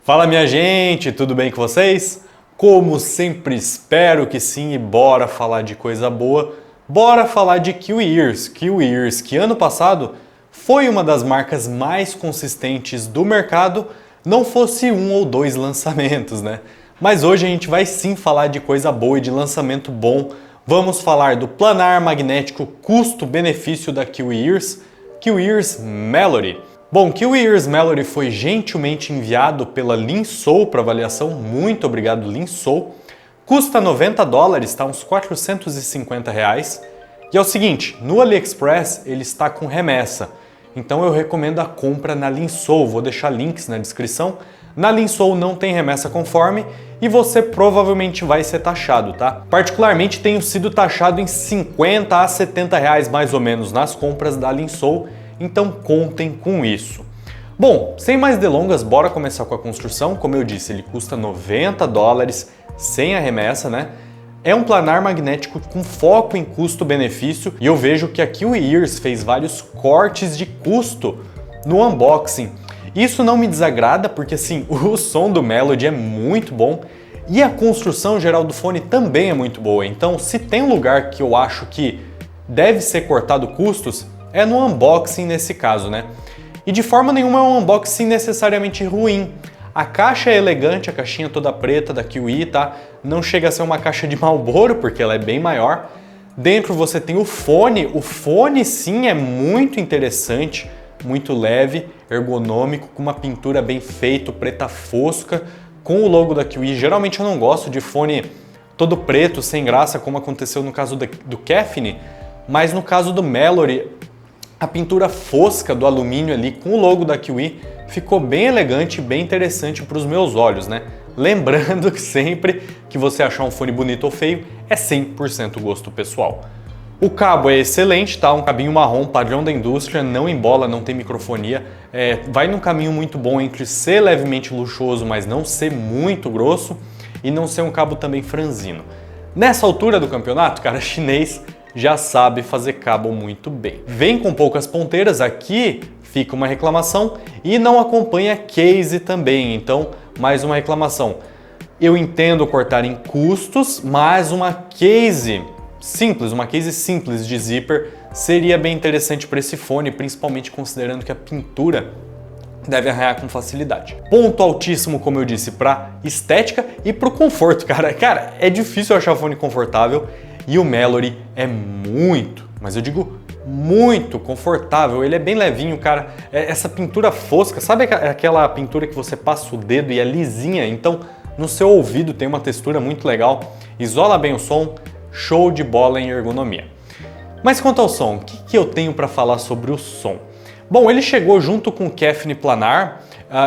Fala minha gente, tudo bem com vocês? Como sempre espero que sim e bora falar de coisa boa, bora falar de Kiwi Ears. Kiwi Ears, que ano passado foi uma das marcas mais consistentes do mercado, não fosse um ou dois lançamentos, né? Mas hoje a gente vai sim falar de coisa boa e de lançamento bom. Vamos falar do planar magnético custo-benefício da Kiwi Ears, Kiwi Ears Melody. Bom, Kiwi Ears Melody foi gentilmente enviado pela Linsou para avaliação, muito obrigado Linsou. Custa $90, tá? Uns R$450. E é o seguinte, no AliExpress ele está com remessa, então eu recomendo a compra na Linsou, vou deixar links na descrição. Na Linsou não tem remessa conforme e você provavelmente vai ser taxado, tá? Particularmente tenho sido taxado em R$50 a R$70 mais ou menos nas compras da Linsou, então contem com isso. Bom, sem mais delongas, bora começar com a construção. Como eu disse, ele custa $90 sem a remessa, né? É um planar magnético com foco em custo-benefício e eu vejo que a Kiwi Ears fez vários cortes de custo no unboxing. Isso não me desagrada porque assim, o som do Melody é muito bom e a construção geral do fone também é muito boa. Então, se tem um lugar que eu acho que deve ser cortado custos, é no unboxing nesse caso, né? E de forma nenhuma é um unboxing necessariamente ruim. A caixa é elegante, a caixinha toda preta da Kiwi, tá? Não chega a ser uma caixa de Marlboro, porque ela é bem maior. Dentro você tem o fone sim é muito interessante, muito leve, ergonômico, com uma pintura bem feita, preta fosca, com o logo da Kiwi. Geralmente eu não gosto de fone todo preto, sem graça, como aconteceu no caso do Caffney, mas no caso do Melody, a pintura fosca do alumínio ali com o logo da Kiwi ficou bem elegante e bem interessante para os meus olhos, né? Lembrando que sempre que você achar um fone bonito ou feio, é 100% gosto pessoal. O cabo é excelente, tá? Um cabinho marrom, padrão da indústria, não embola, não tem microfonia. Vai num caminho muito bom entre ser levemente luxuoso, mas não ser muito grosso e não ser um cabo também franzino. Nessa altura do campeonato, cara, chinês já sabe fazer cabo muito bem. Vem com poucas ponteiras, aqui fica uma reclamação, e não acompanha case também, então mais uma reclamação. Eu entendo cortar em custos, mas uma case simples de zíper seria bem interessante para esse fone, principalmente considerando que a pintura deve arranhar com facilidade. Ponto altíssimo, como eu disse, para estética e para o conforto, cara. Cara, é difícil achar fone confortável e o Melody é muito, mas eu digo muito confortável. Ele é bem levinho, cara. Essa pintura fosca, sabe aquela pintura que você passa o dedo e é lisinha? Então, no seu ouvido tem uma textura muito legal, isola bem o som, show de bola em ergonomia. Mas quanto ao som, o que eu tenho para falar sobre o som? Bom, ele chegou junto com o Caffney Planar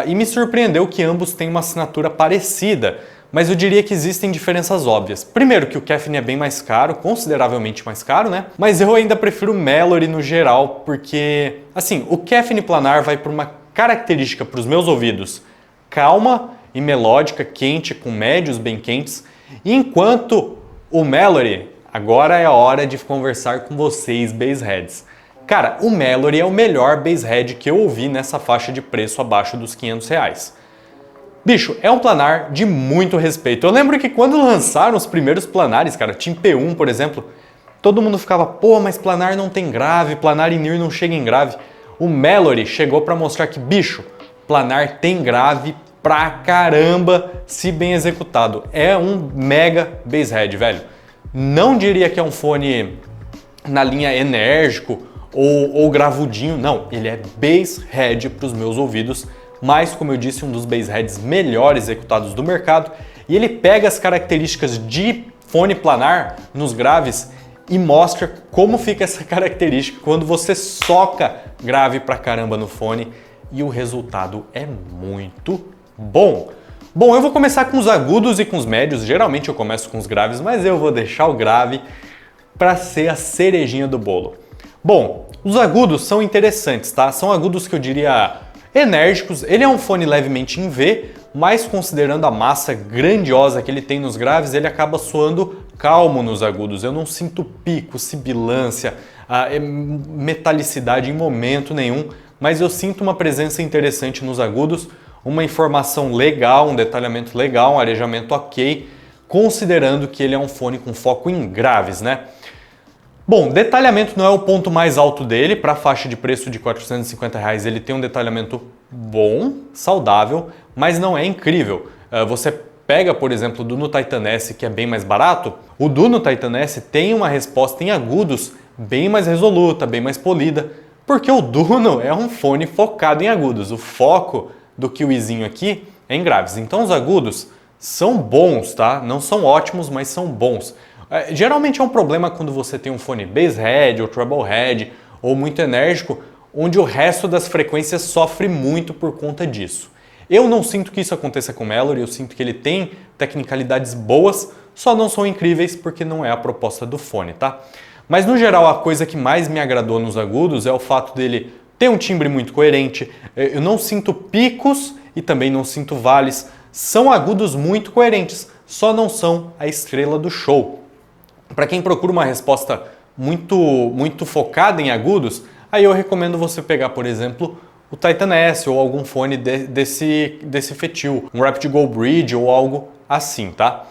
e me surpreendeu que ambos têm uma assinatura parecida, mas eu diria que existem diferenças óbvias. Primeiro que o Caffney é bem mais caro, consideravelmente mais caro, né? Mas eu ainda prefiro o Melody no geral, porque, assim, o Caffney Planar vai por uma característica para os meus ouvidos calma e melódica, quente, com médios bem quentes, enquanto o Melody, agora é a hora de conversar com vocês, bassheads. Cara, o Melody é o melhor basshead que eu ouvi nessa faixa de preço abaixo dos R$500. Bicho, é um planar de muito respeito. Eu lembro que quando lançaram os primeiros planares, cara, Team P1, por exemplo, todo mundo ficava, pô, mas planar não tem grave, planar in-ear não chega em grave. O Melody chegou para mostrar que, bicho, planar tem grave pra caramba se bem executado. É um mega basshead, velho. Não diria que é um fone na linha enérgico ou gravudinho, não. Ele é basshead para os meus ouvidos, mas, como eu disse, um dos bassheads melhores executados do mercado, e ele pega as características de fone planar nos graves e mostra como fica essa característica quando você soca grave pra caramba no fone, e o resultado é muito bom. Bom, eu vou começar com os agudos e com os médios, geralmente eu começo com os graves, mas eu vou deixar o grave para ser a cerejinha do bolo. Bom, os agudos são interessantes, tá? São agudos que eu diria enérgicos. Ele é um fone levemente em V, mas considerando a massa grandiosa que ele tem nos graves, ele acaba soando calmo nos agudos. Eu não sinto pico, sibilância, metalicidade em momento nenhum, mas eu sinto uma presença interessante nos agudos. uma informação legal, um detalhamento legal, um arejamento ok, considerando que ele é um fone com foco em graves, né? Bom, detalhamento não é o ponto mais alto dele. Para a faixa de preço de R$450 ele tem um detalhamento bom, saudável, mas não é incrível. Você pega, por exemplo, o Duno Titan S, que é bem mais barato. O Duno Titan S tem uma resposta em agudos bem mais resoluta, bem mais polida, porque o Duno é um fone focado em agudos. O foco do Kiwizinho aqui é em graves. Então os agudos são bons, tá? Não são ótimos, mas são bons. Geralmente é um problema quando você tem um fone bass head ou treble head ou muito enérgico, onde o resto das frequências sofre muito por conta disso. Eu não sinto que isso aconteça com o Melody, eu sinto que ele tem tecnicalidades boas, só não são incríveis porque não é a proposta do fone, tá? Mas no geral a coisa que mais me agradou nos agudos é o fato dele ter um timbre muito coerente, eu não sinto picos e também não sinto vales, são agudos muito coerentes, só não são a estrela do show. Para quem procura uma resposta muito focada em agudos, aí eu recomendo você pegar, por exemplo, o Titan S ou algum fone desse feitio, um Rapid Go Bridge ou algo assim, tá?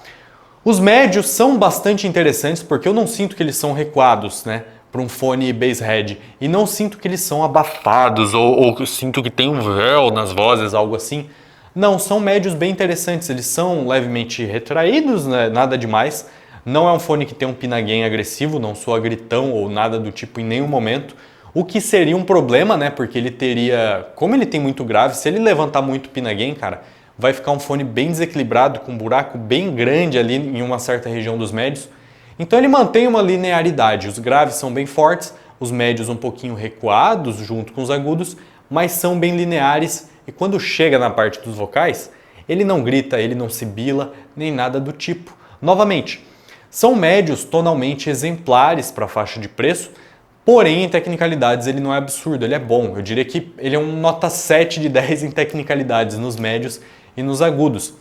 Os médios são bastante interessantes porque eu não sinto que eles são recuados, né, para um fone bass head, e não sinto que eles são abafados ou sinto que tem um véu nas vozes, algo assim. Não, são médios bem interessantes, eles são levemente retraídos, né, nada demais. Não é um fone que tem um pinagain agressivo, não soa gritão ou nada do tipo em nenhum momento. O que seria um problema, né? Porque ele teria, como ele tem muito grave, se ele levantar muito pinagain, cara, vai ficar um fone bem desequilibrado, com um buraco bem grande ali em uma certa região dos médios. Então ele mantém uma linearidade. Os graves são bem fortes, os médios um pouquinho recuados junto com os agudos, mas são bem lineares. E quando chega na parte dos vocais, ele não grita, ele não sibila, nem nada do tipo. Novamente, são médios tonalmente exemplares para a faixa de preço, porém em tecnicalidades ele não é absurdo, ele é bom. Eu diria que ele é um nota 7 de 10 em tecnicalidades nos médios e nos agudos.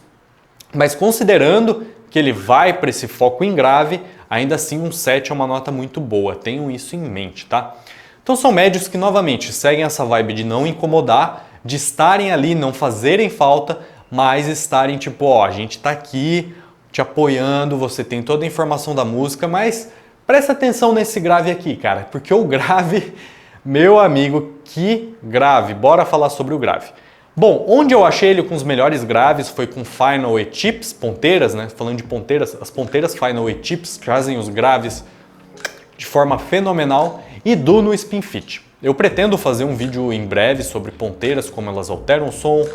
Mas considerando que ele vai para esse foco em grave, ainda assim um 7 é uma nota muito boa, tenham isso em mente, tá? Então são médios que novamente seguem essa vibe de não incomodar, de estarem ali, não fazerem falta, mas estarem tipo, ó, a gente tá aqui te apoiando, você tem toda a informação da música, mas presta atenção nesse grave aqui, cara, porque o grave, meu amigo, que grave, bora falar sobre o grave. Bom, onde eu achei ele com os melhores graves foi com Final E Chips, ponteiras, né, falando de ponteiras, as ponteiras Final E Chips trazem os graves de forma fenomenal, e Duno Spin Fit. Eu pretendo fazer um vídeo em breve sobre ponteiras, como elas alteram o som,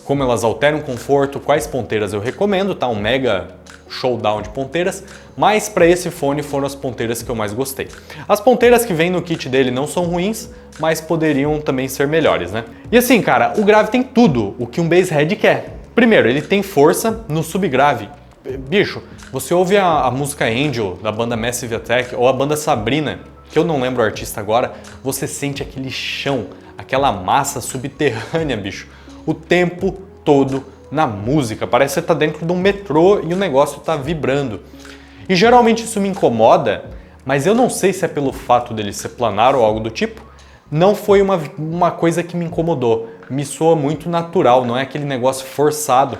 como elas alteram o conforto, quais ponteiras eu recomendo, tá? Um mega showdown de ponteiras, mas para esse fone foram as ponteiras que eu mais gostei. As ponteiras que vem no kit dele não são ruins, mas poderiam também ser melhores, né? E assim, cara, o grave tem tudo o que um bass head quer. Primeiro, ele tem força no subgrave. Bicho, você ouve a música Angel da banda Massive Attack ou a banda Sabrina, que eu não lembro o artista agora, você sente aquele chão, aquela massa subterrânea, bicho, o tempo todo na música. Parece que você tá dentro de um metrô e o negócio tá vibrando. E geralmente isso me incomoda, mas eu não sei se é pelo fato dele ser planar ou algo do tipo. Não foi uma coisa que me incomodou. Me soa muito natural, não é aquele negócio forçado.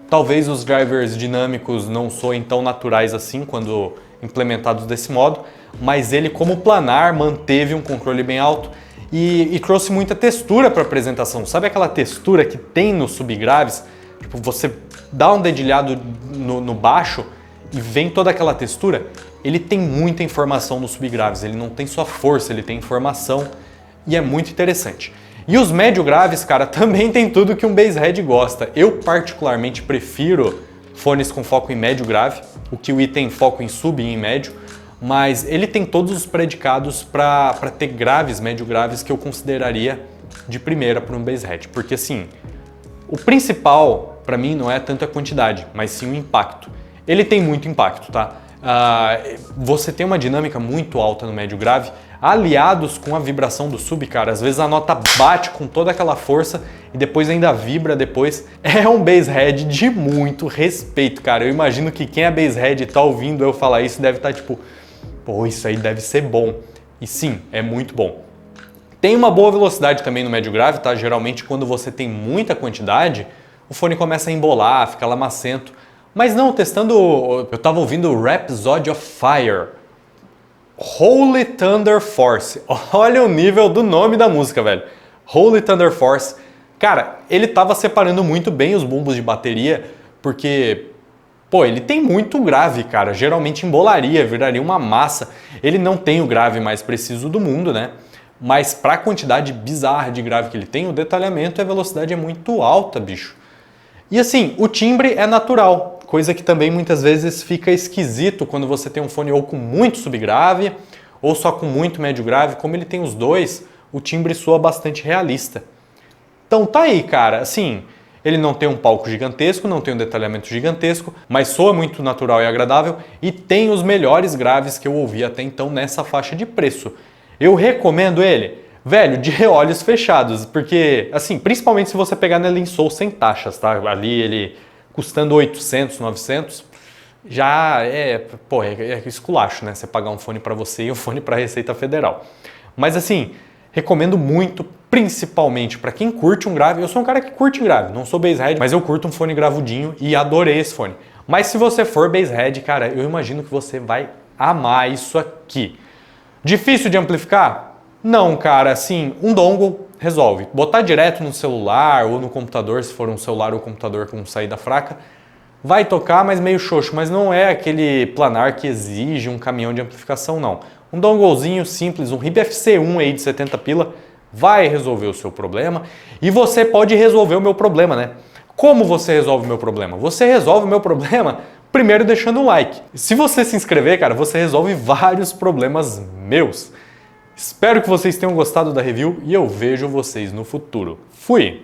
Talvez os drivers dinâmicos não soem tão naturais assim quando implementados desse modo, mas ele, como planar, manteve um controle bem alto e trouxe muita textura para a apresentação. Sabe aquela textura que tem nos subgraves? Tipo, você dá um dedilhado no baixo e vem toda aquela textura. Ele tem muita informação nos subgraves, ele não tem só força, ele tem informação e é muito interessante. E os médio graves, cara, também tem tudo que um bass head gosta. Eu particularmente prefiro fones com foco em médio grave, o Kiwi tem foco em sub e em médio, mas ele tem todos os predicados para ter graves, médio graves, que eu consideraria de primeira para um bass head, porque assim, o principal para mim não é tanto a quantidade, mas sim o impacto. Ele tem muito impacto, tá? Você tem uma dinâmica muito alta no médio grave, aliados com a vibração do sub, cara. Às vezes a nota bate com toda aquela força e depois ainda vibra depois. É um bass head de muito respeito, cara. Eu imagino que quem é bass head e tá ouvindo eu falar isso deve estar tipo, pô, isso aí deve ser bom. E sim, é muito bom. Tem uma boa velocidade também no médio grave, tá? Geralmente quando você tem muita quantidade, o fone começa a embolar, fica lamacento. Mas não, testando, eu tava ouvindo Rhapsody of Fire, Holy Thunder Force. Olha o nível do nome da música, velho. Holy Thunder Force. Cara, ele tava separando muito bem os bumbos de bateria, porque, pô, ele tem muito grave, cara. Geralmente embolaria, viraria uma massa. Ele não tem o grave mais preciso do mundo, né? Mas pra quantidade bizarra de grave que ele tem, o detalhamento e a velocidade é muito alta, bicho. E assim, o timbre é natural, coisa que também muitas vezes fica esquisito quando você tem um fone ou com muito subgrave ou só com muito médio grave. Como ele tem os dois, o timbre soa bastante realista. Então tá aí, cara, assim, ele não tem um palco gigantesco, não tem um detalhamento gigantesco, mas soa muito natural e agradável e tem os melhores graves que eu ouvi até então nessa faixa de preço. Eu recomendo ele, velho, de olhos fechados, porque, assim, principalmente se você pegar na Linsou sem taxas, tá? Ali ele custando 800, 900, já é esculacho, né? Você pagar um fone pra você e um fone pra Receita Federal. Mas, assim, recomendo muito, principalmente para quem curte um grave. Eu sou um cara que curte grave, não sou basshead, mas eu curto um fone gravudinho e adorei esse fone. Mas se você for basshead, cara, eu imagino que você vai amar isso aqui. Difícil de amplificar? Não, cara, assim, um dongle resolve. Botar direto no celular ou no computador, se for um celular ou computador com saída fraca, vai tocar, mas meio xoxo, mas não é aquele planar que exige um caminhão de amplificação, não. Um donglezinho simples, um RIB FC1 aí de 70 pila, vai resolver o seu problema e você pode resolver o meu problema, né? Como você resolve o meu problema? Você resolve o meu problema primeiro deixando um like. Se você se inscrever, cara, você resolve vários problemas meus. Espero que vocês tenham gostado da review e eu vejo vocês no futuro. Fui!